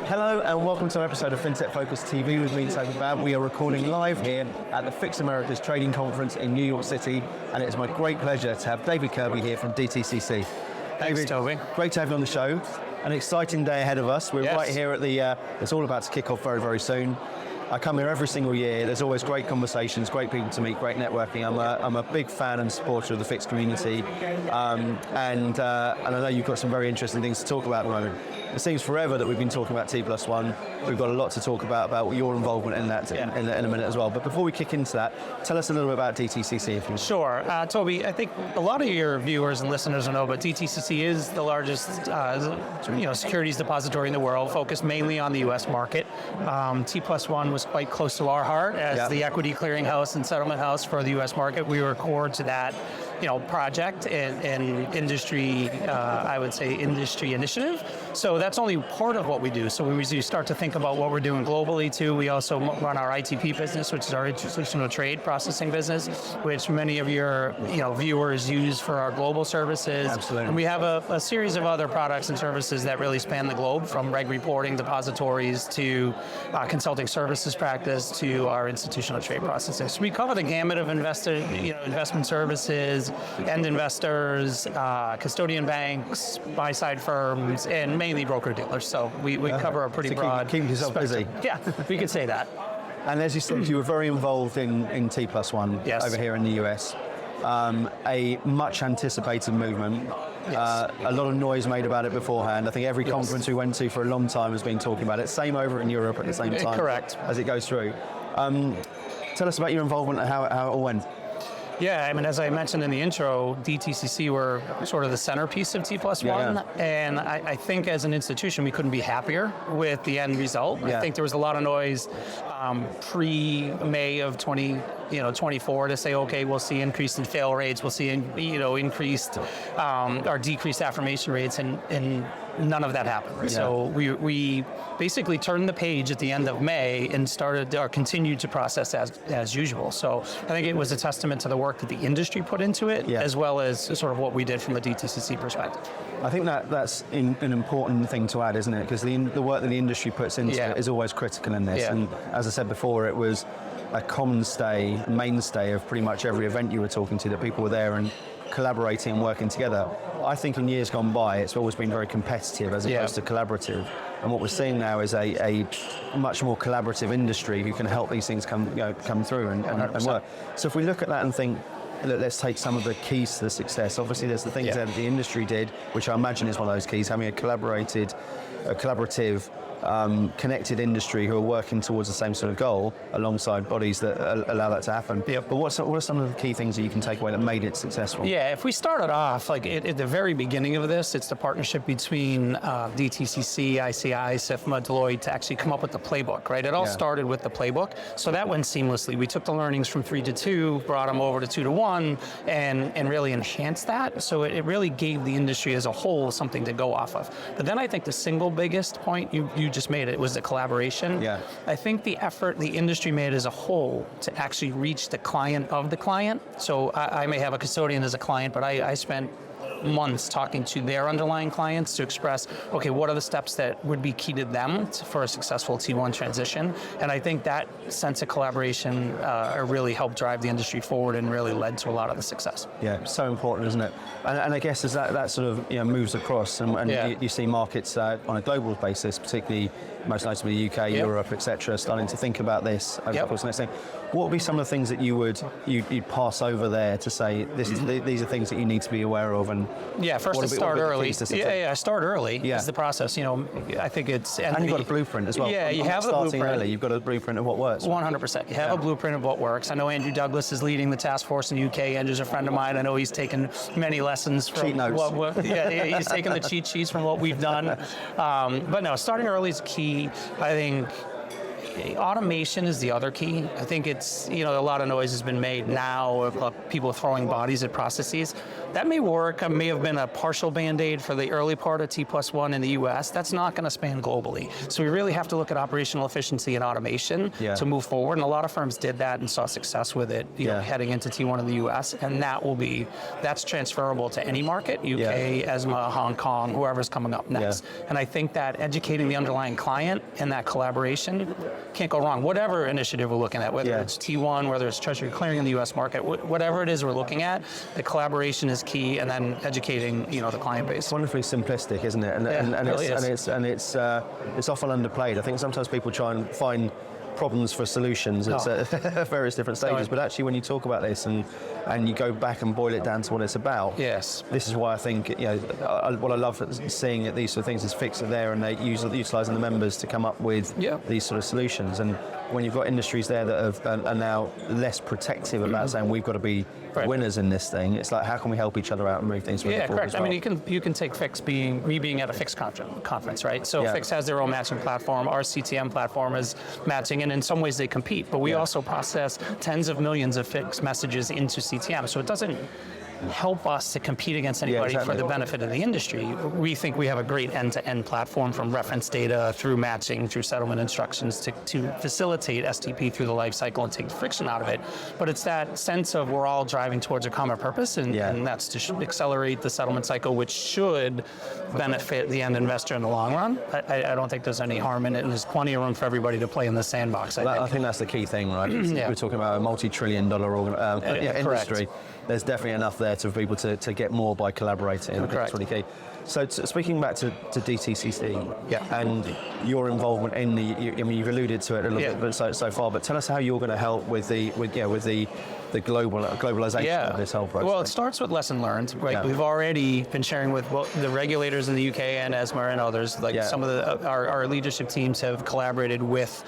Hello and welcome to an episode of FinTech Focus TV with me, Toby. We are recording live here at the Fix America's Trading Conference in New York City, and it is my great pleasure to have David Kirby here from DTCC. Thanks, David, Toby. Great to have you on the show. An exciting day ahead of us. We're right here at the, it's all about to kick off very, very soon. I come here every single year. There's always great conversations, great people to meet, great networking. I'm a big fan and supporter of the Fix community, and I know you've got some very interesting things to talk about at the moment. It seems forever that we've been talking about T+1. We've got a lot to talk about your involvement in that in a minute as well. But before we kick into that, tell us a little bit about DTCC, if you Sure. Toby, I think a lot of your viewers and listeners will know, but DTCC is the largest securities depository in the world, focused mainly on the U.S. market. T+1 was quite close to our heart as the equity clearinghouse and settlement house for the U.S. market. We were core to that project and industry, I would say, industry initiative. So that's only part of what we do. So when we start to think about what we're doing globally too, we also run our ITP business, which is our institutional trade processing business, which many of your viewers use for our global services. Absolutely. And we have a series of other products and services that really span the globe, from reg reporting, depositories, to consulting services practice, to our institutional trade processing. So we cover the gamut of investment services, end investors, custodian banks, buy-side firms, and mainly broker-dealers. So we cover a pretty broad keep yourself spectrum. busy. Yeah, we could say that. And as you said, you were very involved in T+1 over here in the US. A much anticipated movement. A lot of noise made about it beforehand. I think every conference we went to for a long time has been talking about it. Same over in Europe at the same time. Correct. As it goes through. Tell us about your involvement and how it all went. Yeah, I mean, as I mentioned in the intro, DTCC were sort of the centerpiece of T+1, and I think as an institution we couldn't be happier with the end result. I think there was a lot of noise pre-May of 2024 to say, okay, we'll see increase in fail rates, we'll see increased or decreased affirmation rates, and none of that happened. Yeah. So we basically turned the page at the end of May and started or continued to process as usual. So I think it was a testament to the work that the industry put into it, as well as sort of what we did from a DTCC perspective. I think that's an important thing to add, isn't it? Because the work that the industry puts into it is always critical in this. Yeah. And as I said before, it was a mainstay of pretty much every event you were talking to, that people were there and collaborating and working together. I think in years gone by, it's always been very competitive as opposed to collaborative. And what we're seeing now is a much more collaborative industry who can help these things come through and work. So if we look at that and think, look, let's take some of the keys to the success. Obviously, there's the things that the industry did, which I imagine is one of those keys, having a collaborative, connected industry who are working towards the same sort of goal alongside bodies that allow that to happen. But what are some of the key things that you can take away that made it successful? Yeah, if we started off, at the very beginning of this, it's the partnership between DTCC, ICI, SIFMA, Deloitte to actually come up with the playbook, right? It all started with the playbook, so that went seamlessly. We took the learnings from 3 to 2, brought them over to 2 to 1, and really enhanced that, so it really gave the industry as a whole something to go off of. But then I think the single biggest point you just made, it was the collaboration. Yeah. I think the effort the industry made as a whole to actually reach the client of the client. So I may have a custodian as a client, but I spent months talking to their underlying clients to express, okay, what are the steps that would be key to them for a successful T1 transition? And I think that sense of collaboration really helped drive the industry forward and really led to a lot of the success. Yeah, so important, isn't it? And I guess as that sort of moves across, and you see markets on a global basis, particularly most notably the UK, Europe, etc., starting to think about this over the course of the next thing. What would be some of the things that you'd pass over there to say these are things that you need to be aware of? And first start early. Start early is the process. I think it's and you've got a blueprint as well. Yeah, you have a blueprint. Early, you've got a blueprint of what works. 100%. You have a blueprint of what works. I know Andrew Douglas is leading the task force in the UK. Andrew's a friend of mine. I know he's taken many lessons from cheat notes. He's taken the cheat sheets from what we've done. But no, starting early is key. I think automation is the other key. I think it's, a lot of noise has been made now of people throwing bodies at processes. That may work. It may have been a partial Band-Aid for the early part of T+1 in the US. That's not going to span globally. So we really have to look at operational efficiency and automation to move forward. And a lot of firms did that and saw success with it, heading into T1 in the US. And that's transferable to any market, UK, ESMA, Hong Kong, whoever's coming up next. And I think that educating the underlying client and that collaboration can't go wrong. Whatever initiative we're looking at, whether it's T1, whether it's Treasury Clearing in the US market, whatever it is we're looking at, the collaboration is key, and then educating the client base. It's wonderfully simplistic, isn't it? It's often underplayed. I think sometimes people try and find problems for solutions at various different stages, but actually when you talk about this and you go back and boil it down to what it's about, this is why I think what I love seeing at these sort of things is Fix are there and they utilising the members to come up with these sort of solutions. And when you've got industries there that are now less protective about saying we've got to be winners in this thing, it's like how can we help each other out and move things forward? Yeah, correct. Well? I mean, you can take Fix being at a Fix conference, right? So Fix has their own matching platform. Our CTM platform is matching, and in some ways they compete. But we also process tens of millions of Fix messages into CTM, so it doesn't help us to compete against anybody for the benefit of the industry. We think we have a great end-to-end platform from reference data through matching, through settlement instructions to facilitate STP through the life cycle and take the friction out of it. But it's that sense of we're all driving towards a common purpose, and that's to accelerate the settlement cycle, which should benefit the end investor in the long run. I don't think there's any harm in it, and there's plenty of room for everybody to play in the sandbox. I think that's the key thing, right? We're talking about a multi-trillion-dollar industry. There's definitely enough there for people to get more by collaborating. I think that's really key. So speaking back to DTCC and your involvement in you've alluded to it a little bit so far, but tell us how you're going to help with the globalization of this whole process. Well, it starts with lesson learned, right? We've already been sharing with the regulators in the UK and ESMA and others. Some of our leadership teams have collaborated with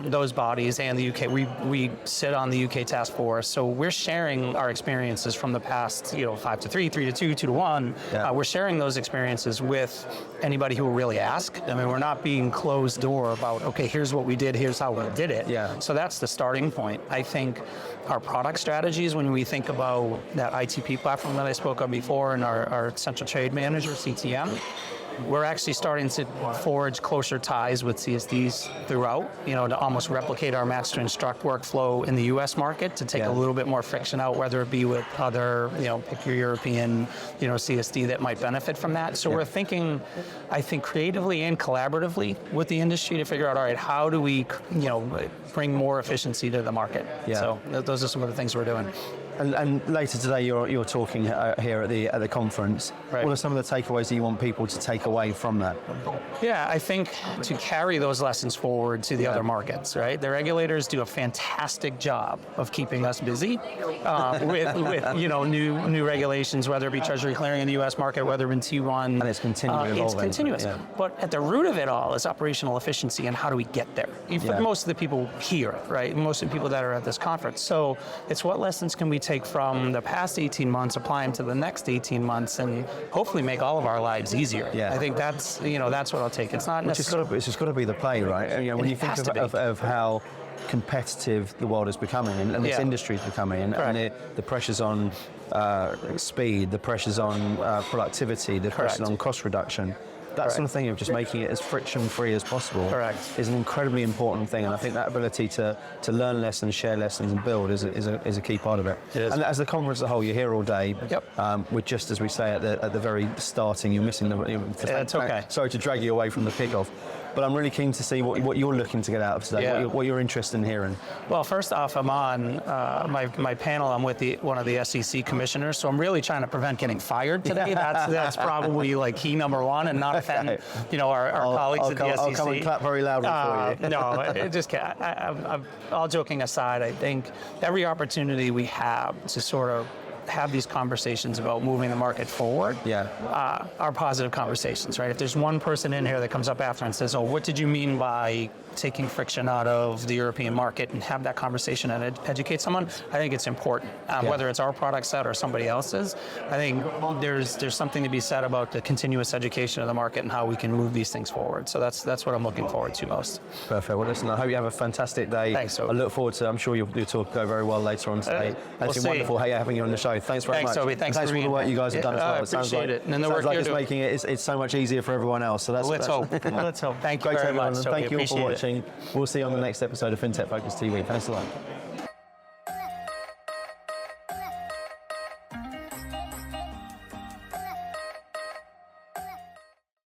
those bodies and the UK. We sit on the UK task force, so we're sharing our experiences from the past, 5 to 3, 3 to 2, 2 to 1. We're sharing those experiences with anybody who will really ask. I mean, we're not being closed door about, okay, here's what we did, here's how we did it. So that's the starting point. I think our product strategies, when we think about that ITP platform that I spoke of before and our central trade manager, CTM, we're actually starting to forge closer ties with CSDs throughout, to almost replicate our match to instruct workflow in the US market to take a little bit more friction out, whether it be with other, pick your European, CSD that might benefit from that. So we're thinking, I think, creatively and collaboratively with the industry to figure out, all right, how do we, bring more efficiency to the market? So those are some of the things we're doing. And later today, you're talking here at the conference. What are some of the takeaways that you want people to take away from that? Yeah, I think to carry those lessons forward to the other markets, right? The regulators do a fantastic job of keeping us busy with new regulations, whether it be Treasury Clearing in the U.S. market, whether in T1. And it's continually evolving. It's continuous. But at the root of it all is operational efficiency and how do we get there? For most of the people here, right? Most of the people that are at this conference. So it's what lessons can we take from the past 18 months, apply them to the next 18 months, and hopefully make all of our lives easier. I think that's what I'll take. It's not necessarily. It's just got to be the play, right? When you think of how competitive the world is becoming and this industry is becoming, and the pressures on speed, the pressures on productivity, the pressures on cost reduction. That sort of thing of just making it as friction-free as possible is an incredibly important thing, and I think that ability to learn lessons, share lessons, and build is a key part of it. And as the conference as a whole, you're here all day. With just as we say at the very starting, you're missing That's okay. Sorry to drag you away from the kickoff. But I'm really keen to see what you're looking to get out of today, what you're interested in hearing. Well, first off, I'm on my panel. I'm with one of the SEC commissioners, so I'm really trying to prevent getting fired today. That's probably key number one, and not offend our colleagues at the SEC. I'll come and clap very loudly for you. No, all joking aside, I think every opportunity we have to sort of have these conversations about moving the market forward are positive conversations, right? If there's one person in here that comes up after and says, oh, what did you mean by taking friction out of the European market, and have that conversation and educate someone, I think it's important. Whether it's our product set or somebody else's, I think there's something to be said about the continuous education of the market and how we can move these things forward. So that's what I'm looking forward to most. Perfect. Well, listen, I hope you have a fantastic day. Thanks, Toby. I look forward to, I'm sure your talk go very well later on today. It's been wonderful having you on the show. Thanks very much. Toby. Thanks for all the work you guys have done as well. I appreciate it. And the work like you're it's doing. making it's so much easier for everyone else. So let's hope. Let's hope. Thank you Great very much. Thank you all for Appreciate watching. We'll see you on the next episode of FinTech Focus TV. Thanks a lot.